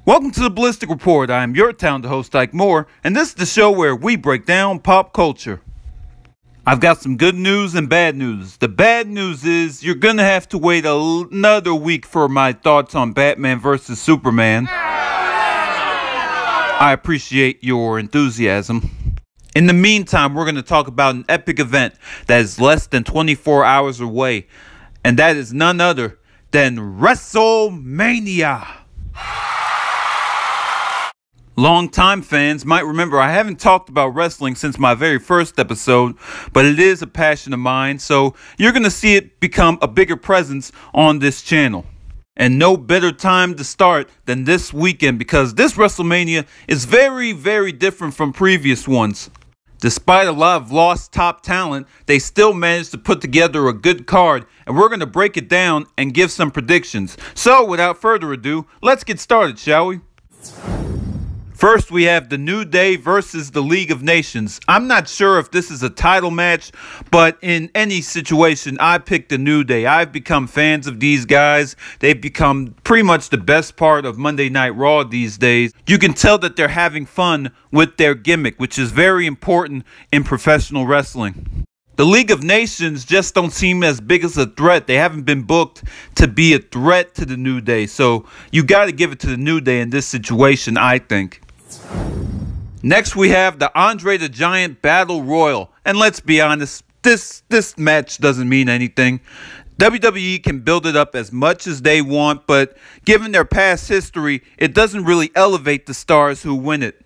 Welcome to the Ballistic Report. I am your town host, Ike Moore, and this is the show where we break down pop culture. I've got some good news and bad news. The bad news is you're going to have to wait another week for my thoughts on Batman vs. Superman. I appreciate your enthusiasm. In the meantime, we're going to talk about an epic event that is less than 24 hours away, and that is none other than Wrestlemania. Long-time fans might remember I haven't talked about wrestling since my very first episode, but it is a passion of mine, so you're going to see it become a bigger presence on this channel. And no better time to start than this weekend, because this WrestleMania is very, very different from previous ones. Despite a lot of lost top talent, they still managed to put together a good card, and we're going to break it down and give some predictions. So without further ado, let's get started, shall we? First, we have the New Day versus the League of Nations. I'm not sure if this is a title match, but in any situation, I pick the New Day. I've become fans of these guys. They've become pretty much the best part of Monday Night Raw these days. You can tell that they're having fun with their gimmick, which is very important in professional wrestling. The League of Nations just don't seem as big as a threat. They haven't been booked to be a threat to the New Day, so you got to give it to the New Day in this situation, I think. Next, we have the Andre the Giant Battle Royal. And let's be honest, this match doesn't mean anything. WWE can build it up as much as they want, but given their past history, it doesn't really elevate the stars who win it.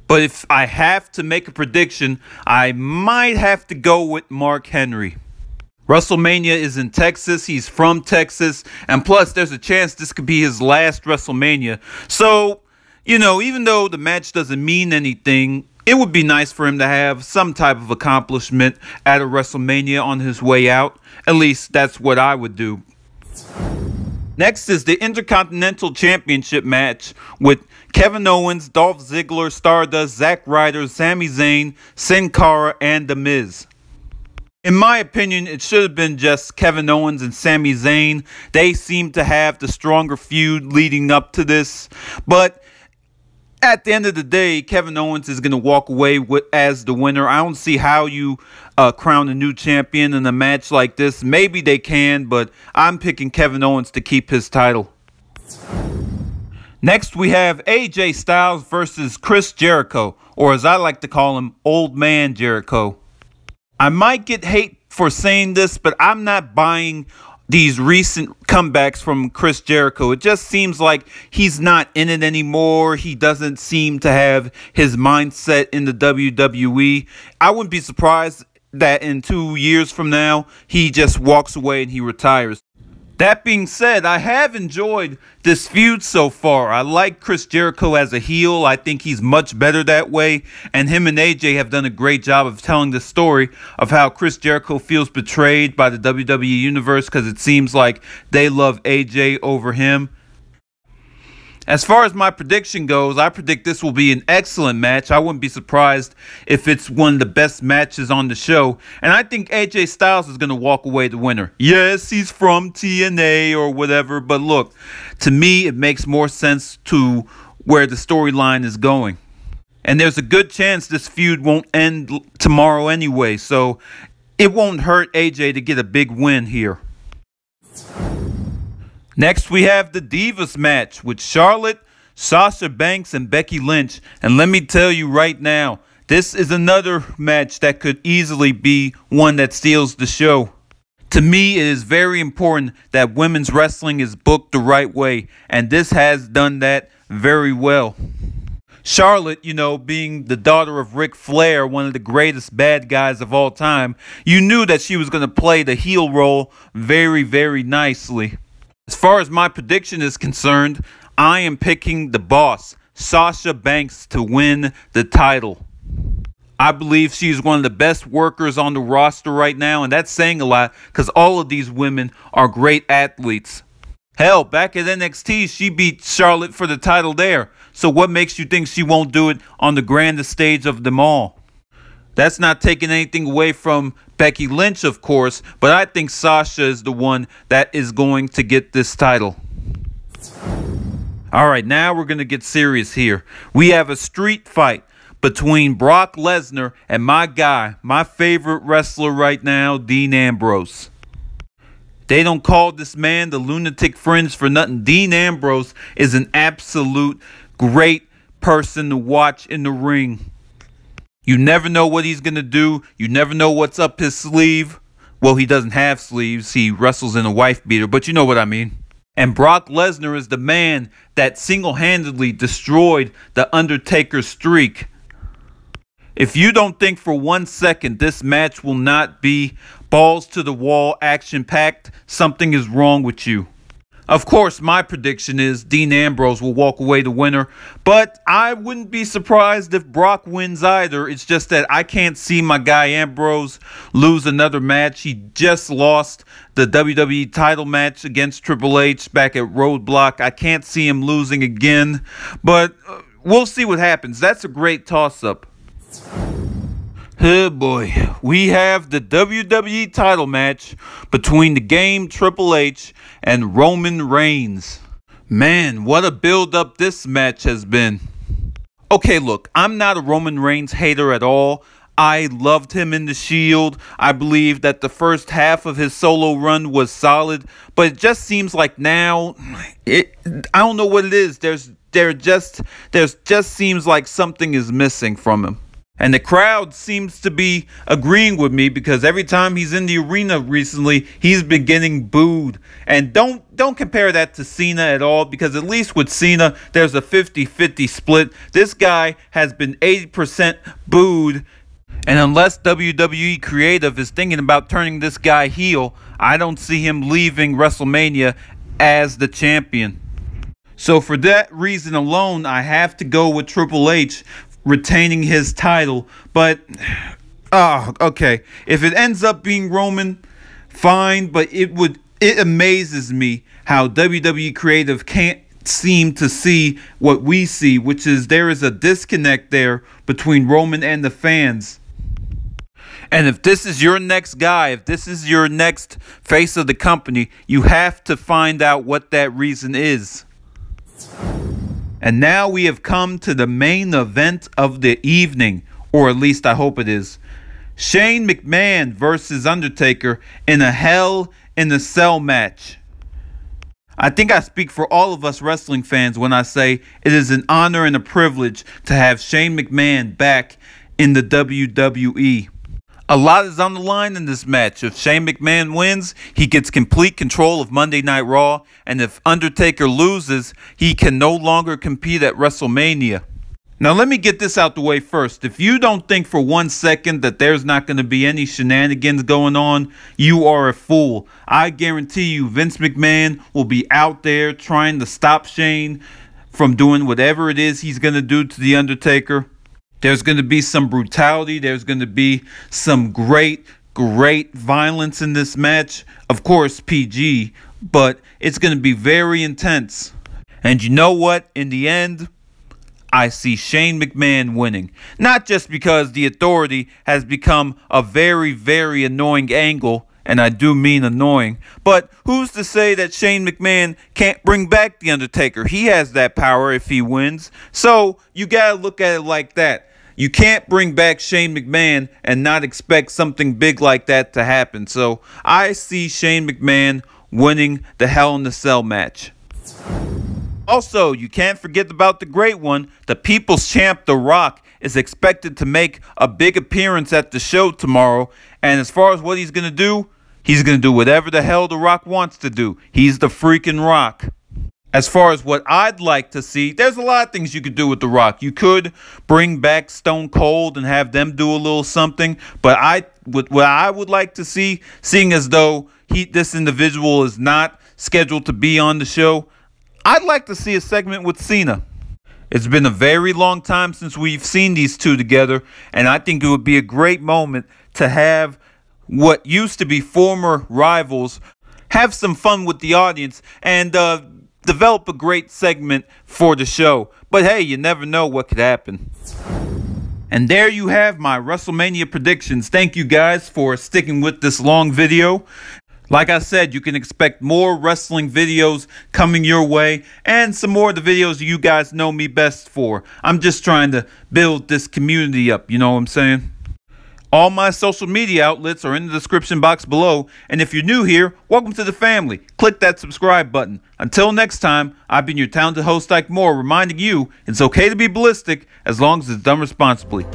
But if I have to make a prediction, I might have to go with Mark Henry. WrestleMania is in Texas. He's from Texas. And plus, there's a chance this could be his last WrestleMania. So, you know, even though the match doesn't mean anything, it would be nice for him to have some type of accomplishment at a WrestleMania on his way out. At least that's what I would do. Next is the Intercontinental Championship match with Kevin Owens, Dolph Ziggler, Stardust, Zack Ryder, Sami Zayn, Sin Cara, and The Miz. In my opinion, it should have been just Kevin Owens and Sami Zayn. They seem to have the stronger feud leading up to this, but at the end of the day, Kevin Owens is going to walk away as the winner. I don't see how you crown a new champion in a match like this. Maybe they can, but I'm picking Kevin Owens to keep his title. Next, we have AJ Styles versus Chris Jericho, or as I like to call him, Old Man Jericho. I might get hate for saying this, but I'm not buying these recent comebacks from Chris Jericho. It just seems like he's not in it anymore. He doesn't seem to have his mindset in the WWE. I wouldn't be surprised that in 2 years from now, he just walks away and he retires. That being said, I have enjoyed this feud so far. I like Chris Jericho as a heel. I think he's much better that way. And him and AJ have done a great job of telling the story of how Chris Jericho feels betrayed by the WWE Universe because it seems like they love AJ over him. As far as my prediction goes, I predict this will be an excellent match. I wouldn't be surprised if it's one of the best matches on the show. And I think AJ Styles is going to walk away the winner. Yes, he's from TNA or whatever. But look, to me, it makes more sense to where the storyline is going. And there's a good chance this feud won't end tomorrow anyway. So it won't hurt AJ to get a big win here. Next, we have the Divas Match with Charlotte, Sasha Banks, and Becky Lynch. And let me tell you right now, this is another match that could easily be one that steals the show. To me, it is very important that women's wrestling is booked the right way, and this has done that very well. Charlotte, you know, being the daughter of Ric Flair, one of the greatest bad guys of all time, you knew that she was going to play the heel role very, very nicely. As far as my prediction is concerned, I am picking the boss, Sasha Banks, to win the title. I believe she's one of the best workers on the roster right now, and that's saying a lot because all of these women are great athletes. Hell, back at NXT, she beat Charlotte for the title there. So what makes you think she won't do it on the grandest stage of them all? That's not taking anything away from Becky Lynch, of course, but I think Sasha is the one that is going to get this title. All right, now we're going to get serious here. We have a street fight between Brock Lesnar and my guy, my favorite wrestler right now, Dean Ambrose. They don't call this man the lunatic fringe for nothing. Dean Ambrose is an absolute great person to watch in the ring. You never know what he's going to do. You never know what's up his sleeve. Well, he doesn't have sleeves. He wrestles in a wife beater, but you know what I mean. And Brock Lesnar is the man that single-handedly destroyed the Undertaker's streak. If you don't think for 1 second this match will not be balls to the wall, action-packed, something is wrong with you. Of course, my prediction is Dean Ambrose will walk away the winner, but I wouldn't be surprised if Brock wins either. It's just that I can't see my guy Ambrose lose another match. He just lost the WWE title match against Triple H back at Roadblock. I can't see him losing again, but we'll see what happens. That's a great toss-up. Oh boy, we have the WWE title match between the Game Triple H and Roman Reigns. Man, what a build-up this match has been. Okay, look, I'm not a Roman Reigns hater at all. I loved him in the Shield. I believe that the first half of his solo run was solid, but it just seems like now, I don't know what it is. There just seems like something is missing from him. And the crowd seems to be agreeing with me because every time he's in the arena recently, he's been getting booed. And don't compare that to Cena at all, because at least with Cena, there's a 50-50 split. This guy has been 80% booed. And unless WWE Creative is thinking about turning this guy heel, I don't see him leaving WrestleMania as the champion. So for that reason alone, I have to go with Triple H retaining his title. But okay, if it ends up being Roman, fine, but it amazes me how WWE Creative can't seem to see what we see, which is there is a disconnect there between Roman and the fans. And if this is your next guy, if this is your next face of the company, you have to find out what that reason is. And now we have come to the main event of the evening, or at least I hope it is. Shane McMahon versus Undertaker in a Hell in a Cell match. I think I speak for all of us wrestling fans when I say it is an honor and a privilege to have Shane McMahon back in the WWE. A lot is on the line in this match. If Shane McMahon wins, he gets complete control of Monday Night Raw. And if Undertaker loses, he can no longer compete at WrestleMania. Now, let me get this out the way first. If you don't think for 1 second that there's not going to be any shenanigans going on, you are a fool. I guarantee you Vince McMahon will be out there trying to stop Shane from doing whatever it is he's going to do to The Undertaker. There's going to be some brutality. There's going to be some great violence in this match. Of course, PG, but it's going to be very intense. And you know what? In the end, I see Shane McMahon winning. Not just because the Authority has become a very annoying angle, and I do mean annoying, but who's to say that Shane McMahon can't bring back The Undertaker? He has that power if he wins. So you got to look at it like that. You can't bring back Shane McMahon and not expect something big like that to happen. So I see Shane McMahon winning the Hell in a Cell match. Also, you can't forget about the great one. The People's Champ, The Rock, is expected to make a big appearance at the show tomorrow. And as far as what he's going to do whatever the hell The Rock wants to do. He's the freaking Rock. As far as what I'd like to see, there's a lot of things you could do with The Rock. You could bring back Stone Cold and have them do a little something. But what I would like to see, seeing as though this individual is not scheduled to be on the show, I'd like to see a segment with Cena. It's been a very long time since we've seen these two together, and I think it would be a great moment to have what used to be former rivals have some fun with the audience and develop a great segment for the show. But hey, you never know what could happen. And there you have my WrestleMania predictions. Thank you guys for sticking with this long video. Like I said, you can expect more wrestling videos coming your way and some more of the videos you guys know me best for. I'm just trying to build this community up, you know what I'm saying? All my social media outlets are in the description box below, and if you're new here, welcome to the family. Click that subscribe button. Until next time, I've been your talented host, Ike Moore, reminding you it's okay to be ballistic as long as it's done responsibly.